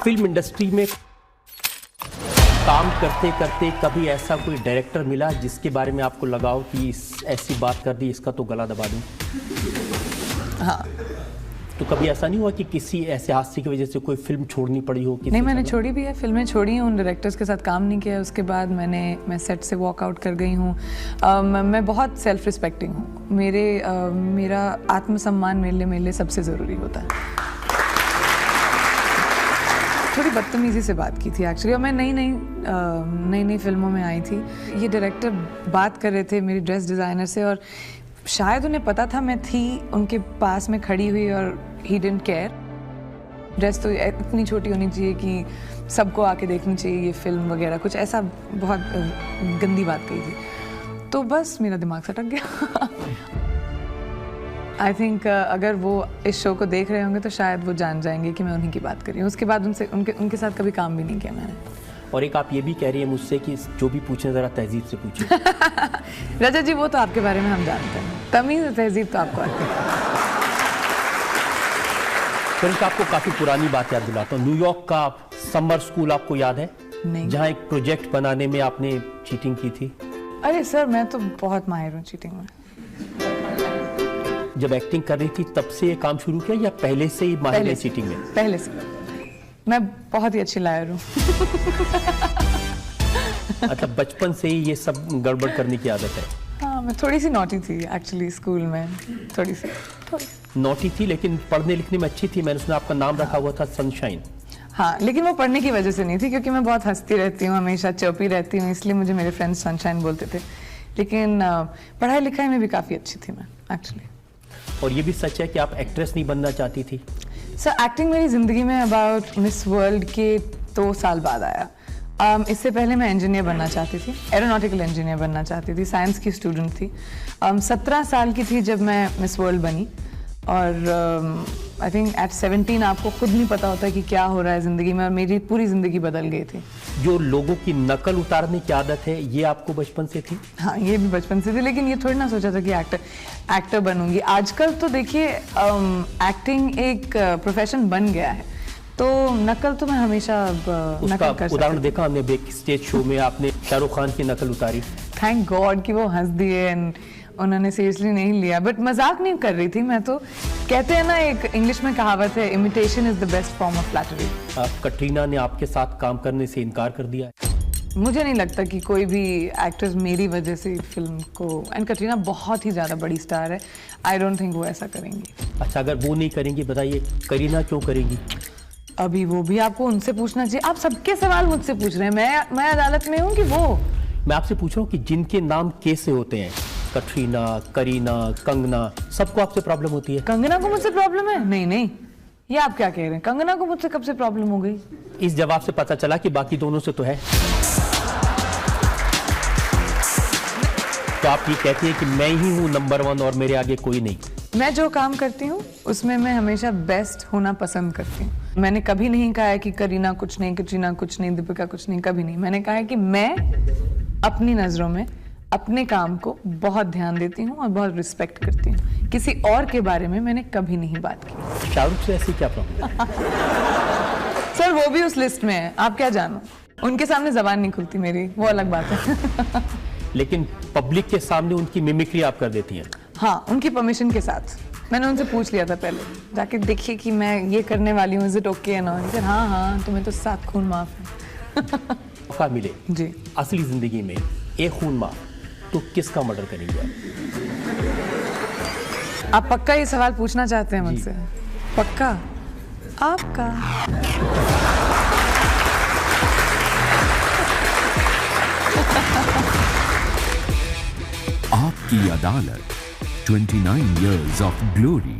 Film industry में काम करते करते कभी ऐसा कोई डायरेक्टर मिला जिसके बारे में आपको लगा हो कि ऐसी बात कर दी, इसका तो गला दबा दूं? हाँ। तो कभी ऐसा नहीं हुआ कि किसी ऐसे हादसे की वजह से कोई फिल्म छोड़नी पड़ी हो? नहीं, मैंने छोड़ी भी है, फिल्में छोड़ी हैं, उन डायरेक्टर्स के साथ काम नहीं किया। उसके बाद मैं सेट से वॉक आउट कर गई हूँ। मैं बहुत सेल्फ रिस्पेक्टिंग हूँ। मेरा आत्मसम्मान मेरे लिए सबसे ज़रूरी होता है। थोड़ी बदतमीज़ी से बात की थी एक्चुअली, और मैं नई फिल्मों में आई थी। ये डायरेक्टर बात कर रहे थे मेरी ड्रेस डिज़ाइनर से, और शायद उन्हें पता था मैं थी उनके पास में खड़ी हुई, और ही डिडंट केयर। ड्रेस तो इतनी छोटी होनी चाहिए कि सबको आके देखनी चाहिए ये फिल्म वगैरह, कुछ ऐसा बहुत गंदी बात कही थी। तो बस मेरा दिमाग सटक गया। आई थिंक अगर वो इस शो को देख रहे होंगे तो शायद वो जान जाएंगे कि मैं उन्हीं की बात कर रही हूँ। उसके बाद उनके साथ कभी काम भी नहीं किया मैंने। और एक आप ये भी कह रही है मुझसे कि जो भी पूछें ज़रा तहजीब से पूछें। रजा जी, वो तो आपके बारे में हम जानते हैं, तमीज़ तहजीब तो आपको आती है। फिर आपको काफ़ी पुरानी बात याद दिलाता हूँ। न्यूयॉर्क का समर स्कूल आपको याद है? नहीं। जहाँ एक प्रोजेक्ट बनाने में आपने चीटिंग की थी। अरे सर, मैं तो बहुत माहिर हूँ चीटिंग में। जब एक्टिंग कर रही थी तब से ये काम शुरू किया या पहले से ही माहिर है चीटिंग में? पहले से। मैं बहुत ही अच्छी लायर हूँ। अच्छा, बचपन से ही ये सब गड़बड़ करने की आदत है? हाँ, मैं थोड़ी सी नॉटी थी एक्चुअली स्कूल में, थोड़ी सी नॉटी थी, लेकिन पढ़ने लिखने में अच्छी थी। मैंने सुना आपका नाम रखा हुआ था सनशाइन। हाँ, लेकिन वो पढ़ने की वजह से नहीं थी, क्योंकि मैं बहुत हंसती रहती हूँ, हमेशा चौपी रहती हूँ, इसलिए मुझे मेरे फ्रेंड्स सनशाइन बोलते थे। लेकिन पढ़ाई लिखाई में भी काफ़ी अच्छी थी मैं एक्चुअली। और ये भी सच है कि आप एक्ट्रेस नहीं बनना चाहती थी? सर, एक्टिंग मेरी ज़िंदगी में अबाउट मिस वर्ल्ड के 2 साल बाद आया। इससे पहले मैं इंजीनियर बनना चाहती थी, एरोनॉटिकल इंजीनियर बनना चाहती थी, साइंस की स्टूडेंट थी। 17 साल की थी जब मैं मिस वर्ल्ड बनी, और आई थिंक एट 17 आपको खुद नहीं पता होता कि क्या हो रहा है ज़िंदगी में, और मेरी पूरी ज़िंदगी बदल गई थी। जो लोगों की नकल उतारने की आदत है, ये आपको बचपन से थी? हाँ, ये भी बचपन से थी, लेकिन ये थोड़ी ना सोचा था कि एक्टर बनूंगी। आजकल तो देखिए एक्टिंग एक प्रोफेशन बन गया है, तो नकल तो मैं हमेशा नकल कर सकती। उदाहरण देखा हमने बैक स्टेज शो में, आपने शाहरुख खान की नकल उतारी। थैंक गॉड कि वो हंस दिए, उन्होंने सीरियसली नहीं लिया, बट मजाक नहीं कर रही थी मैं तो। कहते हैं ना, एक इंग्लिश में कहावत है, imitation is the best form of flattery. Katrina ने आपके साथ काम करने से इनकार कर दिया है? मुझे नहीं लगता कि कोई भी एक्ट्रेस मेरी वजह से फिल्म को, एंड कटरीना बहुत ही ज़्यादा बड़ी स्टार है, आई डोंट थिंक वो ऐसा करेंगी। अच्छा, अगर वो नहीं करेंगी, बताइए करीना क्यों करेंगी? अभी वो भी आपको उनसे पूछना चाहिए। आप सबके सवाल मुझसे पूछ रहे हैं, मैं अदालत में हूँ कि वो? मैं आपसे पूछ रहा हूँ कि जिनके नाम कैसे होते हैं, कटरीना, करीना, कंगना, सबको आपसे प्रॉब्लम होती है? कंगना को मुझसे प्रॉब्लम है? नहीं, ये आप क्या कह रहे हैं? कंगना को मुझसे कब से प्रॉब्लम हो गई? इस जवाब से पता चला कि बाकी दोनों से तो है। तो आप ये कहती हैं कि मैं ही हूँ नंबर 1 और मेरे आगे कोई नहीं? मैं जो काम करती हूँ उसमें मैं हमेशा बेस्ट होना पसंद करती हूँ। मैंने कभी नहीं कहा है कि करीना कुछ नहीं, कटरीना कुछ नहीं, दीपिका कुछ नहीं, कभी नहीं। मैंने कहा है कि मैं अपनी नज़रों में अपने काम को बहुत ध्यान देती हूँ और बहुत रिस्पेक्ट करती हूँ। किसी और के बारे में मैंने कभी नहीं बात की। शाहरुख से ऐसी क्या प्रॉब्लम? सर, वो भी उस लिस्ट में है, आप क्या जानो। उनके सामने जबान नहीं खुलती मेरी, वो अलग बात है। लेकिन पब्लिक के सामने उनकी मिमिक्री आप कर देती हैं? हाँ, उनकी परमिशन के साथ। मैंने उनसे पूछ लिया था पहले जाके, देखिए कि मैं ये करने वाली हूँ, इज इट ओके ना? हाँ, तुम्हें तो 7 खून माफ है। मौका मिले जी असली जिंदगी में एक खून माफ, तो किसका मर्डर करेंगे आप? पक्का ये सवाल पूछना चाहते हैं मुझसे? पक्का आपका? आपकी अदालत 29 years of glory।